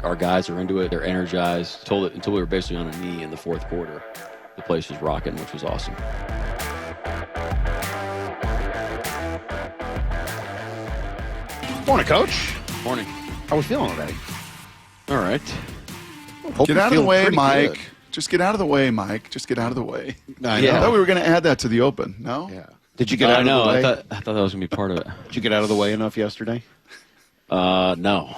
our guys are into it. They're energized. Until we were basically on a knee in the fourth quarter, the place was rocking, which was awesome. Morning, Coach. Morning. How we feeling today? All right. Get out of the way, Mike. Good. Just get out of the way, Mike. Just get out of the way. I thought we were going to add that to the open. No? Yeah. Did you get out of the way? I thought that was going to be part of it. Did you get out of the way enough yesterday? No.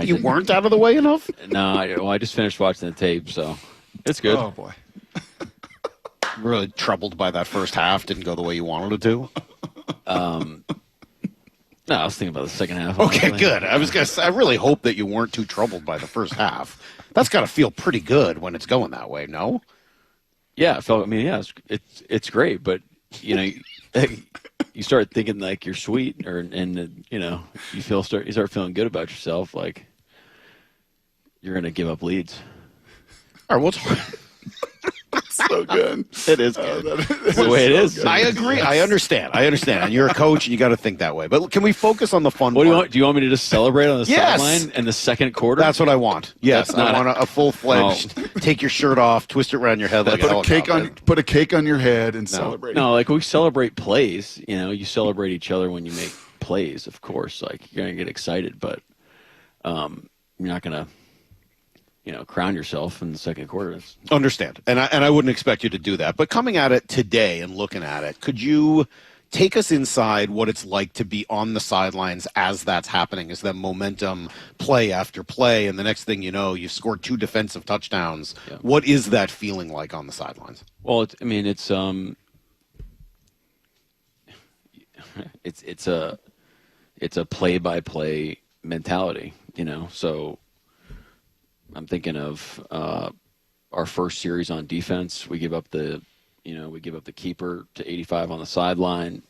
You weren't out of the way enough? No. I just finished watching the tape, so it's good. Oh, boy. Really troubled by that first half. Didn't go the way you wanted it to? No, I was thinking about the second half. Okay, good. I really hope that you weren't too troubled by the first half. That's got to feel pretty good when it's going that way, no? Yeah, it's great, but you start thinking like you're sweet, you start feeling good about yourself, like you're gonna give up leads. All right, what's so good. It is good. That's the way it is. Good. I agree. I understand. And you're a coach, and you got to think that way. But can we focus on the fun part? Do you want me to just celebrate on the Yes! sideline in the second quarter? That's what I want. Yes, I want a full-fledged, take your shirt off, twist it around your head like put a cake on your head and celebrate. No, like we celebrate plays. You celebrate each other when you make plays, of course. Like you're going to get excited, but you're not going to crown yourself in the second quarter. Understand. And I wouldn't expect you to do that. But coming at it today and looking at it, could you take us inside what it's like to be on the sidelines as that's happening, as that momentum play after play, and the next thing you know, you've scored 2 defensive touchdowns. Yeah. What is that feeling like on the sidelines? Well, it's a play-by-play mentality, so I'm thinking of our first series on defense. We give up the keeper to 85 on the sideline.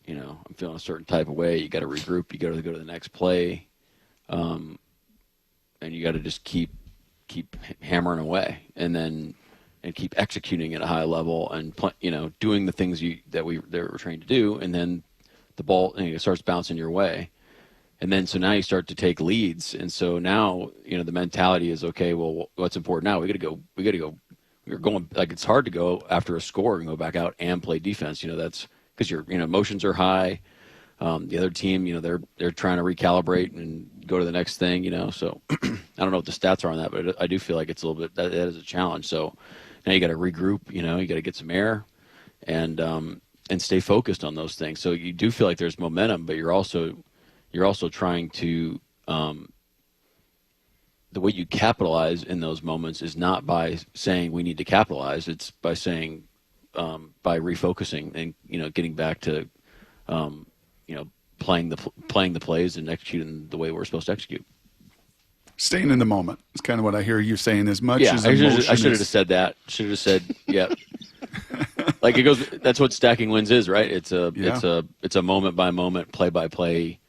I'm feeling a certain type of way. You got to regroup. You got to go to the next play, and you got to just keep hammering away, and keep executing at a high level, and doing the things that we're trained to do, and then the ball starts bouncing your way. And then, so now you start to take leads. And so now, the mentality is, okay, well, what's important now? We got to go. We're going, like, it's hard to go after a score and go back out and play defense. That's because your, emotions are high. The other team, they're trying to recalibrate and go to the next thing, So I don't know what the stats are on that, but I do feel like it's a little bit, that is a challenge. So now you got to regroup, you got to get some air and stay focused on those things. So you do feel like there's momentum, but you're also trying to the way you capitalize in those moments is not by saying we need to capitalize. It's by saying by refocusing and getting back to playing the plays and executing the way we're supposed to execute. Staying in the moment is kind of what I hear you saying. As much as I should have said that. Should have said yeah. Like it goes. That's what stacking wins is, right? It's a moment by moment, play by play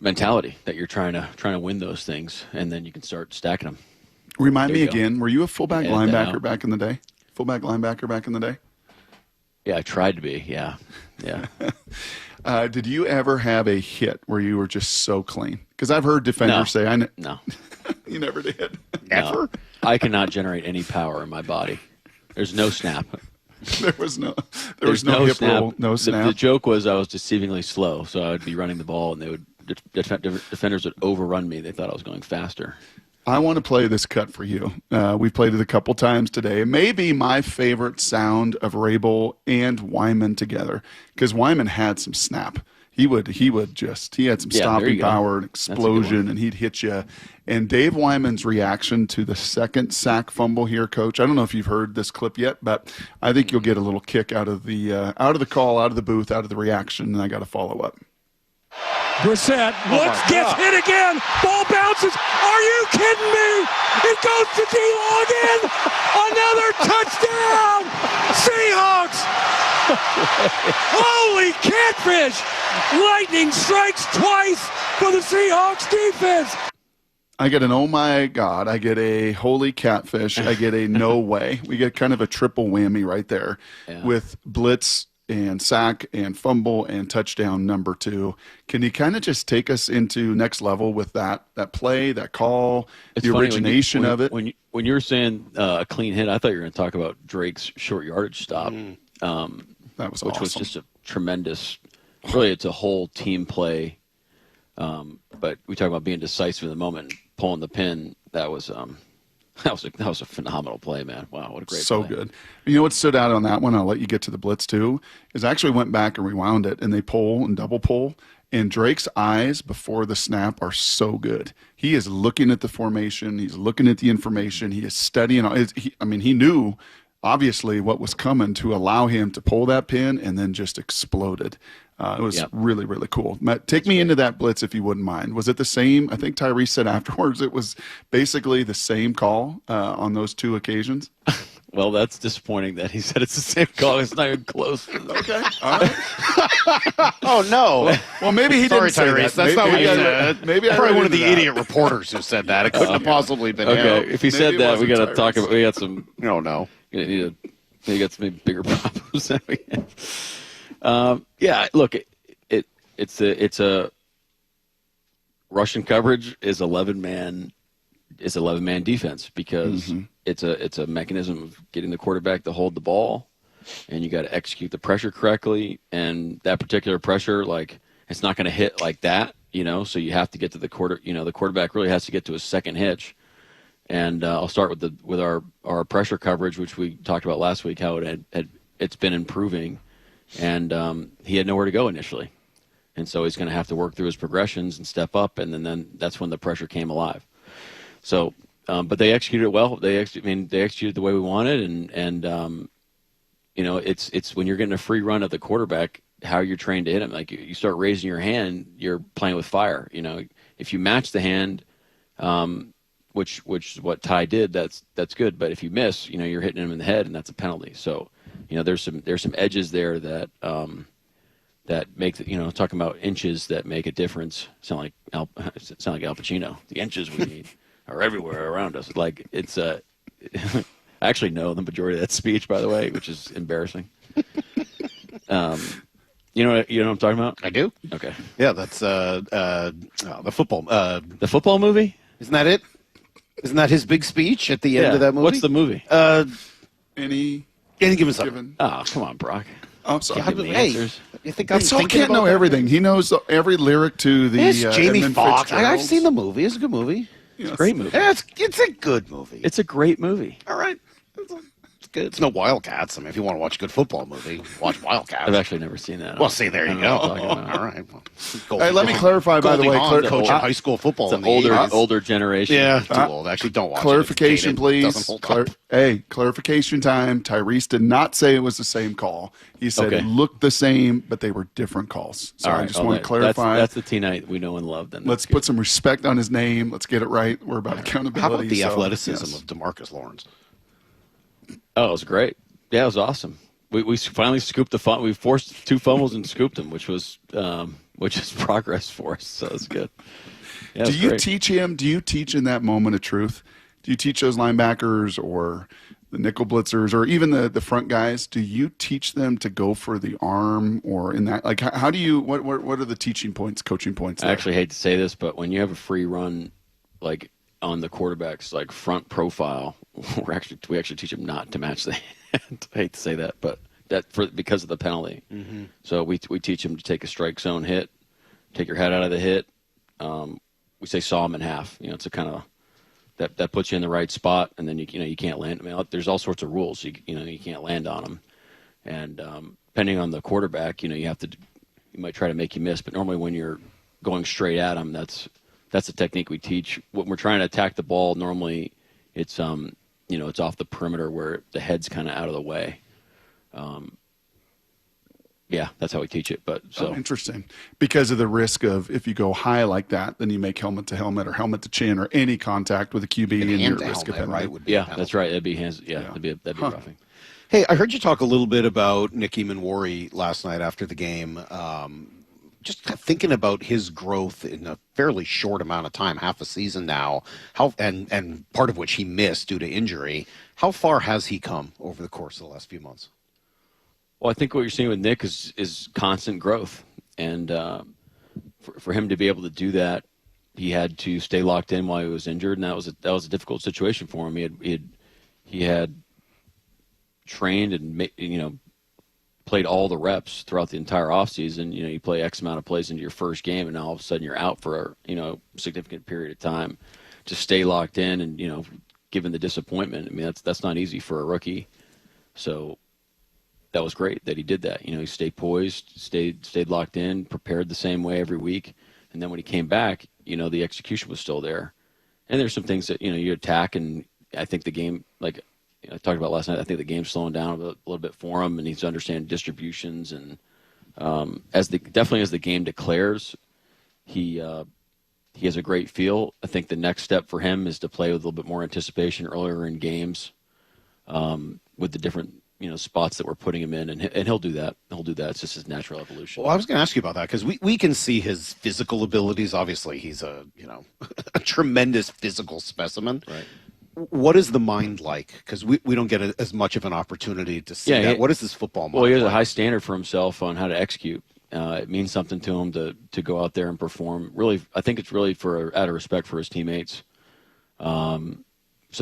mentality that you're trying to win those things, and then you can start stacking them. Remind me again, were you a fullback linebacker back in the day? Fullback linebacker back in the day? Yeah, I tried to be. Yeah. Did you ever have a hit where you were just so clean? Because I've heard defenders say, No. You never did? Never? No. I cannot generate any power in my body. There's no snap. There was no hip snap. roll, no snap. The joke was I was deceivingly slow, so I would be running the ball, and they would defenders would overrun me. They thought I was going faster. I want to play this cut for you. We've played it a couple times today. It may be my favorite sound of Rabel and Wyman together, because Wyman had some snap. He had some stopping power and explosion, and he'd hit you. And Dave Wyman's reaction to the second sack fumble here, Coach. I don't know if you've heard this clip yet, but I think you'll get a little kick out of the call, out of the booth, out of the reaction, and I got to follow up. Brissett gets hit again. Ball bounces. Are you kidding me? It goes to D-Law again. Another touchdown. Seahawks. Holy catfish. Lightning strikes twice for the Seahawks defense. I get an oh my God. I get a holy catfish. I get a no way. We get kind of a triple whammy right there with blitz and sack and fumble and touchdown number 2. Can you kind of just take us into next level with that play, that call, It's the funny origination of it? When you were saying a clean hit, I thought you were going to talk about Drake's short yardage stop. That was which awesome. was just a tremendous. Really, it's a whole team play. But we talk about being decisive in the moment, and pulling the pin. That was a phenomenal play, man. Wow, what a great so play. good. You know what stood out on that one? I'll let you get to the blitz too. Is I actually went back and rewound it, and they pull and double pull. And Drake's eyes before the snap are so good. He is looking at the formation. He's looking at the information. He is studying. He knew obviously what was coming to allow him to pull that pin, and then just exploded. It was really, really cool. Matt, take me into that blitz if you wouldn't mind. Was it the same? I think Tyrice said afterwards it was basically the same call on those 2 occasions. Well, that's disappointing that he said it's the same call. It's not even close. Okay. All right. Oh, no. Well, maybe he Sorry, didn't say Tyrese. that. That's not what maybe you I said. Maybe I Probably read one of the into that. idiot reporters who said that. It couldn't have possibly been Okay, him. if he Maybe said it that, we wasn't got to talk Tyrese. about. We got some. No. You got some bigger problems than we have. Look, it's a Russian coverage is 11-man defense because it's a mechanism of getting the quarterback to hold the ball, and you got to execute the pressure correctly. And that particular pressure, like, it's not going to hit like that, So you have to get to the quarter. The quarterback really has to get to his second hitch. And I'll start with our pressure coverage, which we talked about last week, how it's been improving, and he had nowhere to go initially, and so he's going to have to work through his progressions and step up, and then that's when the pressure came alive. So, but they executed it well. They executed the way we wanted, and it's when you're getting a free run of the quarterback, how you're trained to hit him. Like you start raising your hand, you're playing with fire. If you match the hand. Which is what Ty did. That's good. But if you miss, you're hitting him in the head, and that's a penalty. So, there's some edges there that make talking about inches that make a difference. Sound like Al Pacino. The inches we need are everywhere around us. Like it's I actually know the majority of that speech, by the way, which is embarrassing. You know what I'm talking about? I do. Okay. Yeah, that's the football. The football movie? Isn't that it? Isn't that his big speech at the end of that movie? What's the movie? Any given something. given? Oh, come on, Brock. I'm sorry. Give me Hey, answers. you think I'm Saul thinking can't about know that? everything. He knows every lyric to the It's Jamie Edmund Foxx. I've Fitzgerald's. seen the movie. It's a good movie. Yes. Great movie. Yeah, it's a good movie. It's a great movie. all right. It's good. It's no Wildcats. I mean, if you want to watch a good football movie, watch Wildcats. I've actually never seen that. Well, see, there you I don't go. know what you're talking about. All right. Well, Hey, let me clarify, by the way, coach of high school football It's in an the 80s. older generation. Yeah, too old. Actually, don't watch clarification, it. It's please. dated. Doesn't hold up. Hey, clarification time. Tyrese did not say it was the same call. He said it looked the same, but they were different calls. So All I right. just want to clarify. That's the T Knight we know and love. Then Let's put some respect on his name. Let's get it right. We're about accountability. How about the so, athleticism yes. of Demarcus Lawrence? Oh, it was great. Yeah, it was awesome. We finally scooped the fumble. We forced 2 fumbles and scooped them, which is progress for us. So it's good. Yeah, Do you teach him? Do you teach in that moment of truth? Do you teach those linebackers or the nickel blitzers or even the front guys? Do you teach them to go for the arm or in that? Like, how do you? What are the teaching points, coaching points? I there? actually hate to say this, but when you have a free run, like on the quarterback's like front profile, we actually teach them not to match the hand. I hate to say that, but because of the penalty. Mm-hmm. So we teach them to take a strike zone hit, take your head out of the hit. We say saw them in half. It's a kind of that puts you in the right spot, and then you can't land. I mean, there's all sorts of rules. You can't land on them, and depending on the quarterback, you might try to make you miss. But normally, when you're going straight at them, that's the technique we teach. When we're trying to attack the ball, normally it's it's off the perimeter where the head's kind of out of the way. Yeah, that's how we teach it. But so interesting, because of the risk of if you go high like that, then you make helmet to helmet or helmet to chin or any contact with a QB, and you're at risk of penalty. Right? Would be that's right. It'd be hands. Yeah, that'd be roughing. Hey, I heard you talk a little bit about Nick Emmanwori last night after the game. Just thinking about his growth in a fairly short amount of time, half a season now, and part of which he missed due to injury. How far has he come over the course of the last few months? Well, I think what you're seeing with Nick is constant growth, and for him to be able to do that, he had to stay locked in while he was injured, and that was a difficult situation for him. He had trained and played all the reps throughout the entire offseason. You play X amount of plays into your first game, and now all of a sudden you're out for a significant period of time. To stay locked in, and given the disappointment, I mean that's not easy for a rookie. So that was great that he did that. He stayed poised, stayed locked in, prepared the same way every week, and then when he came back, the execution was still there. And there's some things that you attack, and I think the game, like I talked about last night, I think the game's slowing down a little bit for him, and he's understanding distributions. And definitely as the game declares, he has a great feel. I think the next step for him is to play with a little bit more anticipation earlier in games, with the different spots that we're putting him in, and he'll do that. It's just his natural evolution. Well, I was going to ask you about that because we can see his physical abilities. Obviously, he's a a tremendous physical specimen. Right. What is the mind like? Because we don't get as much of an opportunity to see that. What is his football mind? Well, he has like? a high standard for himself on how to execute. It means something to him to go out there and perform. Really, I think it's really out of respect for his teammates. So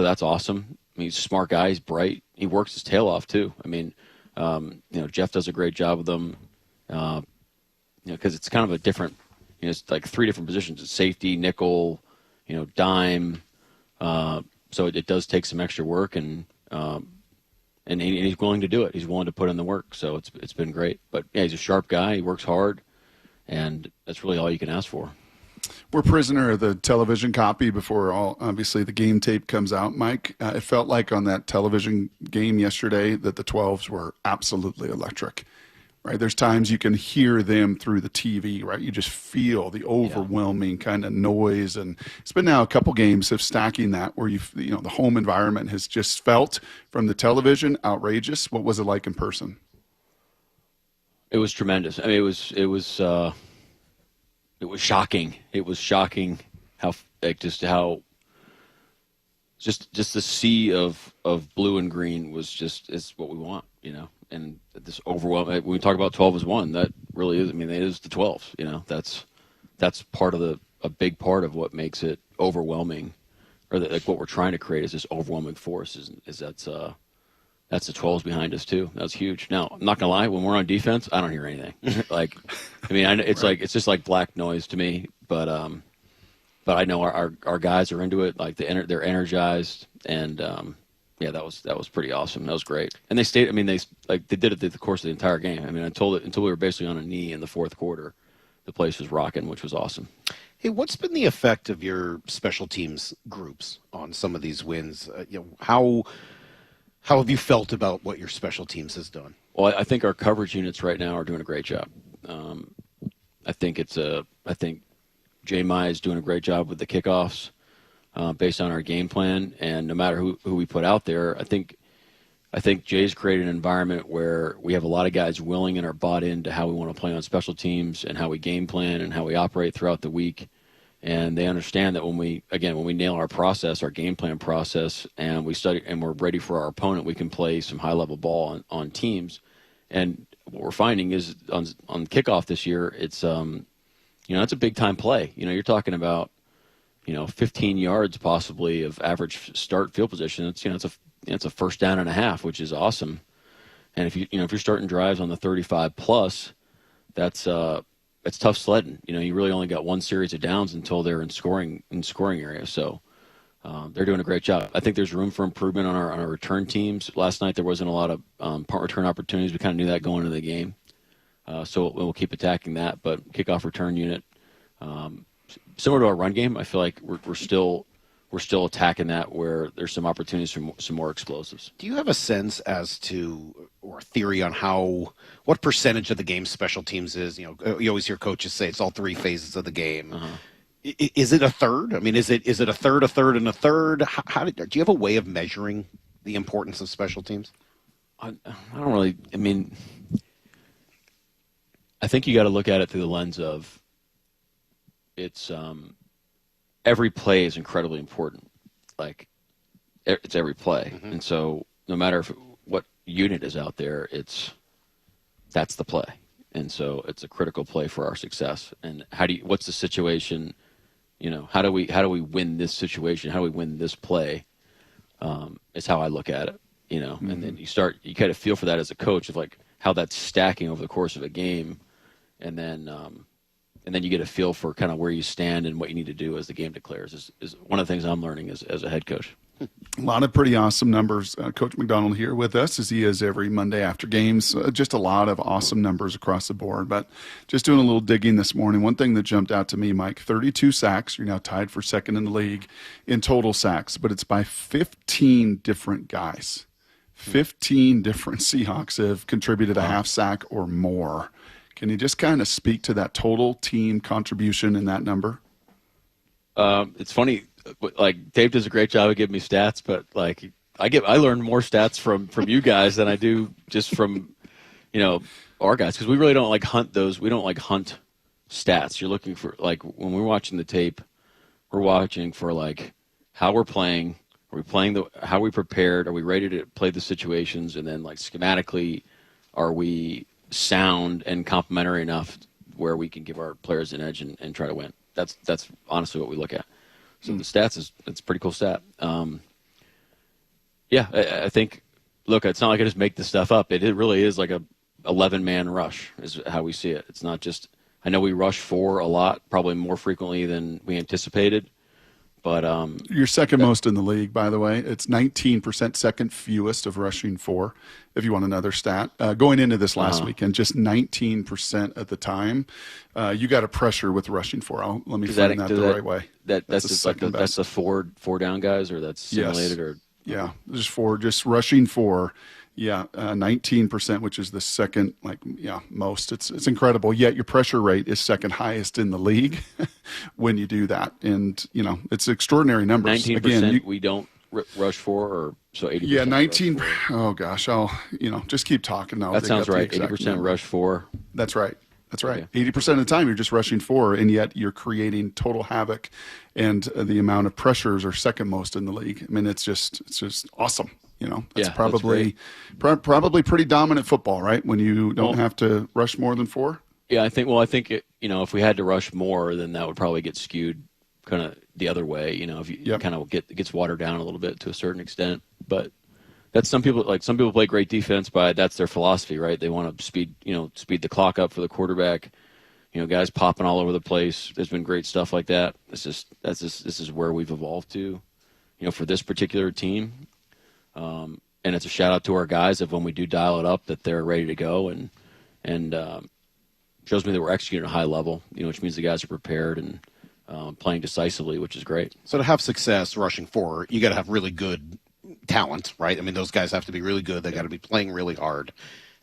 that's awesome. I mean, he's a smart guy. He's bright. He works his tail off too. I mean, Jeff does a great job with him. Because it's kind of a different. It's like 3 different positions: it's safety, nickel, dime. So it does take some extra work, and he's willing to do it. He's willing to put in the work. So it's been great. But yeah, he's a sharp guy. He works hard, and that's really all you can ask for. We're prisoner of the television copy before obviously the game tape comes out, Mike. It felt like on that television game yesterday that the 12s were absolutely electric, right? There's times you can hear them through the TV, right? You just feel the overwhelming kind of noise. And it's been now a couple games of stacking that where the home environment has just felt from the television outrageous. What was it like in person? It was tremendous. I mean, it was shocking. It was shocking how just the sea of blue and green is what we want, and this overwhelming. When we talk about 12 as one, that really is. I mean, it is the 12s. That's part of a big part of what makes it overwhelming, or what we're trying to create is this overwhelming force. That's the 12s behind us too. That's huge. Now, I'm not gonna lie. When we're on defense, I don't hear anything. It's just like black noise to me. But I know our guys are into it. Like they're energized, and that was pretty awesome. That was great. And they stayed. I mean, they did it through the course of the entire game. I mean, until we were basically on a knee in the fourth quarter, the place was rocking, which was awesome. Hey, what's been the effect of your special teams groups on some of these wins? How have you felt about what your special teams has done? Well, I think our coverage units right now are doing a great job. I think Jay Mai is doing a great job with the kickoffs based on our game plan, and no matter who we put out there, I think Jay's created an environment where we have a lot of guys willing and are bought into how we want to play on special teams and how we game plan and how we operate throughout the week. And they understand that when we nail our process, our game plan process, and we study and we're ready for our opponent, we can play some high level ball on teams. And what we're finding is on kickoff this year, it's it's a big time play. You're talking about 15 yards possibly of average start field position. It's a first down and a half, which is awesome. And if you're starting drives on the 35 plus, it's tough sledding. You really only got one series of downs until they're in scoring area. So they're doing a great job. I think there's room for improvement on our return teams. Last night there wasn't a lot of punt return opportunities. We kind of knew that going into the game. So we'll keep attacking that. But kickoff return unit, similar to our run game, I feel like we're still attacking that where there's some opportunities for some more explosives. Do you have a sense as to, or a theory on what percentage of the game special teams is? You always hear coaches say it's all 3 phases of the game. Uh-huh. Is it a third? I mean, is it a third, and a third? Do you have a way of measuring the importance of special teams? I don't really. I mean, I think you got to look at it through the lens of it's every play is incredibly important. Like it's every play, mm-hmm. And so no matter what unit is out there, it's that's the play. And so it's a critical play for our success. And what's the situation? How do we win this situation? How do we win this play? Is how I look at it, and then you kind of feel for that as a coach of like how that's stacking over the course of a game. And then you get a feel for kind of where you stand and what you need to do as the game declares is one of the things I'm learning as a head coach. A lot of pretty awesome numbers. Coach Macdonald here with us as he is every Monday after games. Just a lot of awesome numbers across the board. But just doing a little digging this morning, one thing that jumped out to me, Mike, 32 sacks. You're now tied for second in the league in total sacks, but it's by 15 different guys. 15 different Seahawks have contributed a half sack or more. Can you just kind of speak to that total team contribution in that number? It's funny. Like Dave does a great job of giving me stats, but like I learn more stats from you guys than I do just from our guys, because we really don't like hunt those. We don't like hunt stats. You're looking for, like, when we're watching the tape, we're watching for like how we're playing. Are we playing how we prepared? Are we ready to play the situations? And then like schematically, are we sound and complementary enough where we can give our players an edge and try to win? That's honestly what we look at. So the stats it's a pretty cool stat. I think, look, it's not like I just make this stuff up. It really is like a 11-man rush is how we see it. It's not just, I know we rush 4 a lot, probably more frequently than we anticipated. But you're second most in the league, by the way. It's 19%, second fewest of rushing 4, if you want another stat. Going into this last weekend, just 19% at the time. You got a pressure with rushing 4. Let me frame that the right way. That's just like that's the four down guys, or that's simulated? Yes. Or yeah, just rushing 4. Yeah, 19%, which is the second, most. It's incredible. Yet your pressure rate is second highest in the league when you do that, and it's extraordinary numbers. 19%. Again, we don't rush 4, or so 80%. Yeah, 19. Oh gosh, I'll just keep talking now. That sounds right. 80% rush 4. That's right. That's right. Okay. 80% of the time you're just rushing 4, and yet you're creating total havoc, and the amount of pressures are second most in the league. I mean, it's just awesome. That's probably pretty dominant football, right? When you don't have to rush more than 4. Yeah, I think if we had to rush more, then that would probably get skewed kind of the other way. If you kind of gets watered down a little bit to a certain extent. But that's some people play great defense by that's their philosophy, right? They want to speed the clock up for the quarterback. Guys popping all over the place. There's been great stuff like that. This is where we've evolved to, for this particular team. And it's a shout out to our guys of when we do dial it up that they're ready to go, and shows me that we're executing at a high level, which means the guys are prepared and playing decisively, which is great. So to have success rushing 4, you got to have really good talent, right? I mean, those guys have to be really good. They got to be playing really hard.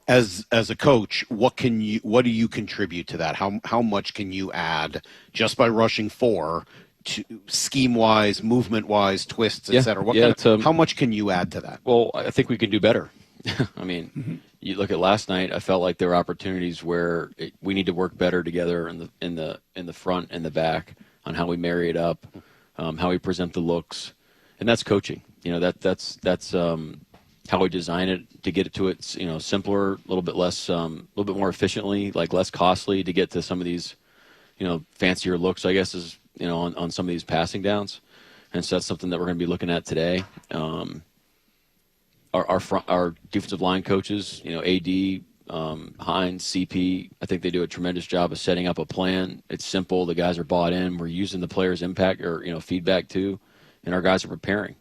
As a coach, what do you contribute to that? How much can you add just by rushing 4? To scheme-wise, movement-wise, twists, etc. How much can you add to that? Well, I think we can do better. I mean, you look at last night. I felt like there were opportunities where we need to work better together in the front and the back on how we marry it up, how we present the looks, and that's coaching. That's how we design it to get it to it. Simpler, a little bit less, a little bit more efficiently, like less costly to get to some of these, fancier looks, I guess is. On some of these passing downs. And so that's something that we're going to be looking at today. Our defensive line coaches, AD, Hines, CP, I think they do a tremendous job of setting up a plan. It's simple. The guys are bought in. We're using the players' impact or, feedback too, and our guys are preparing.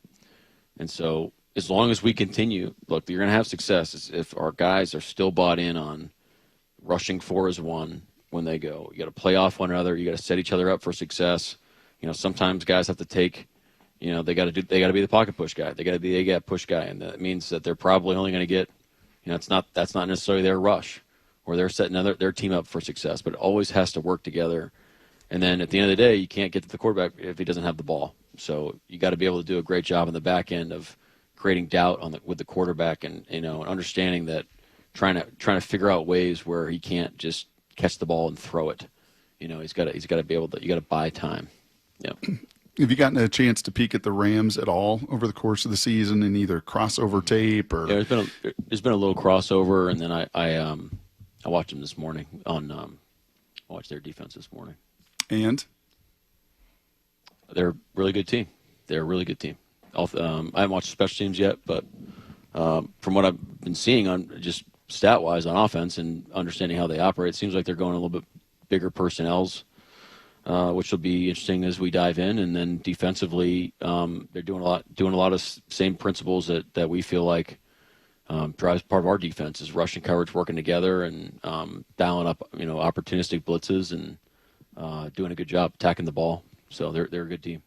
And so as long as we continue, look, you're going to have success if our guys are still bought in on rushing 4 as 1. When they go, you got to play off one another. You got to set each other up for success. Sometimes guys have to take, they got to be the pocket push guy. They got to be the A-gap push guy, and that means that they're probably only going to get, that's not necessarily their rush, or they're setting their team up for success. But it always has to work together. And then at the end of the day, you can't get to the quarterback if he doesn't have the ball. So you got to be able to do a great job on the back end of creating doubt with the quarterback, and understanding that trying to figure out ways where he can't just catch the ball and throw it. He's got to be able to. You got to buy time. Yeah. Have you gotten a chance to peek at the Rams at all over the course of the season in either crossover tape or? Yeah, there's been a little crossover, and then I watched them this morning on. I watched their defense this morning. And They're a really good team. They're a really good team. I haven't watched special teams yet, but from what I've been seeing on just stat-wise on offense and understanding how they operate, it seems like they're going a little bit bigger personnels, which will be interesting as we dive in. And then defensively, they're doing a lot of same principles that we feel like drives part of our defense is rush and coverage working together and dialing up opportunistic blitzes and doing a good job attacking the ball. So they're a good team.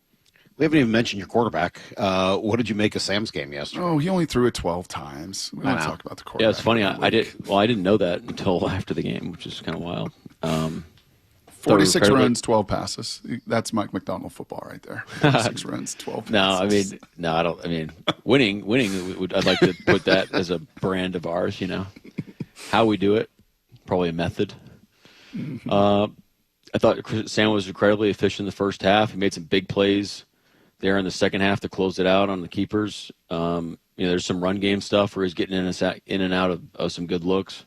We haven't even mentioned your quarterback. What did you make of Sam's game yesterday? Oh, he only threw it 12 times. We don't talk about the quarterback. Yeah, it's funny. I didn't know that until after the game, which is kind of wild. 46 runs, 12 passes. That's Mike Macdonald football right there. 46 runs, 12 passes. I don't. I mean, winning. I'd like to put that as a brand of ours. How we do it, probably a method. I thought Sam was incredibly efficient in the first half. He made some big plays there in the second half to close it out on the keepers. There's some run game stuff where he's getting in and out of some good looks,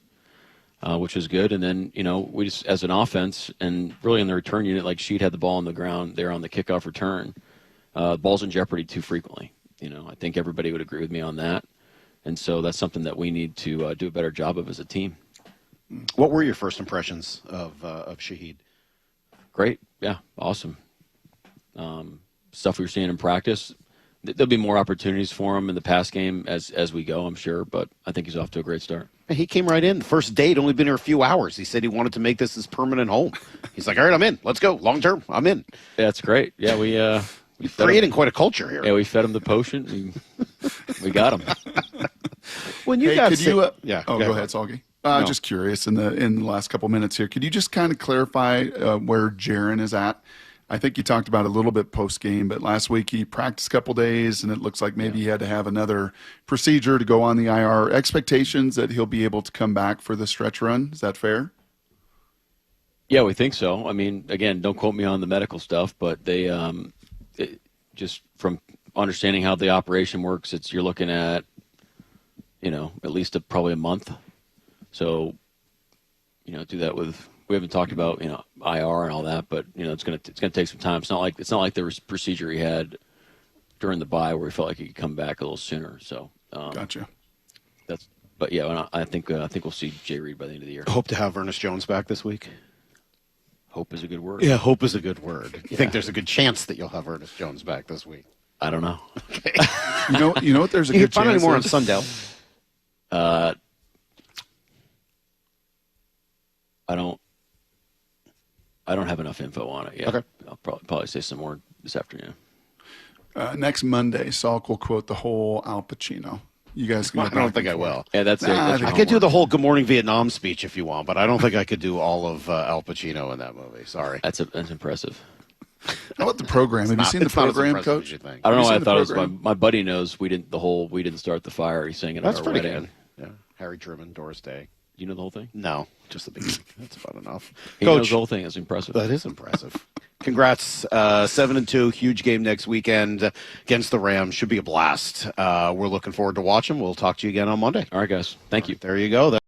which was good. And then, we just, as an offense and really in the return unit, like Sheed had the ball on the ground there on the kickoff return, ball's in jeopardy too frequently. I think everybody would agree with me on that. And so that's something that we need to do a better job of as a team. What were your first impressions of Shaheed? Great. Yeah. Awesome. Stuff we were seeing in practice. There'll be more opportunities for him in the pass game as we go, I'm sure, but I think he's off to a great start. He came right in. First date, only been here a few hours. He said he wanted to make this his permanent home. He's like, all right, I'm in. Let's go. Long term, I'm in. Yeah, that's great. Yeah, we creating quite a culture here. Yeah, we fed him the potion. We got him. When you hey, got could you, go ahead, Salgi. No. Just curious, in the last couple minutes here, could you just kind of clarify where Jarran is at? I think you talked about it a little bit post-game, but last week he practiced a couple days, and it looks like maybe he had to have another procedure to go on the IR. Expectations that he'll be able to come back for the stretch run. Is that fair? Yeah, we think so. I mean, again, don't quote me on the medical stuff, but they just from understanding how the operation works, you're looking at, at least probably a month. So, do that with. We haven't talked about IR and all that, but it's gonna take some time. It's not like the procedure he had during the bye where he felt like he could come back a little sooner. So gotcha. But yeah, I think we'll see Jay Reed by the end of the year. Hope to have Ernest Jones back this week. Hope is a good word. Yeah, hope is a good word. You think there's a good chance that you'll have Ernest Jones back this week? I don't know. Okay. You know what? There's a you good can find chance. any more on Sundell? I don't have enough info on it yet. Okay. I'll probably say some more this afternoon. Next Monday, Salk will quote the whole Al Pacino. You guys can. I don't think I will. Yeah, that's it. I could do the whole Good Morning Vietnam speech if you want, but I don't think I could do all of Al Pacino in that movie. Sorry. That's impressive. How about the program? Have you seen the program, Coach? I don't know why I thought it was my buddy knows we didn't start the fire. He sang it at our wedding. That's pretty good. Yeah. Harry Truman, Doris Day. You know the whole thing? No, just the beginning. That's about enough. He knows the whole thing. That's impressive. That is impressive. Congrats. 7-2, huge game next weekend against the Rams. Should be a blast. We're looking forward to watching. We'll talk to you again on Monday. All right, guys. Thank you. There you go.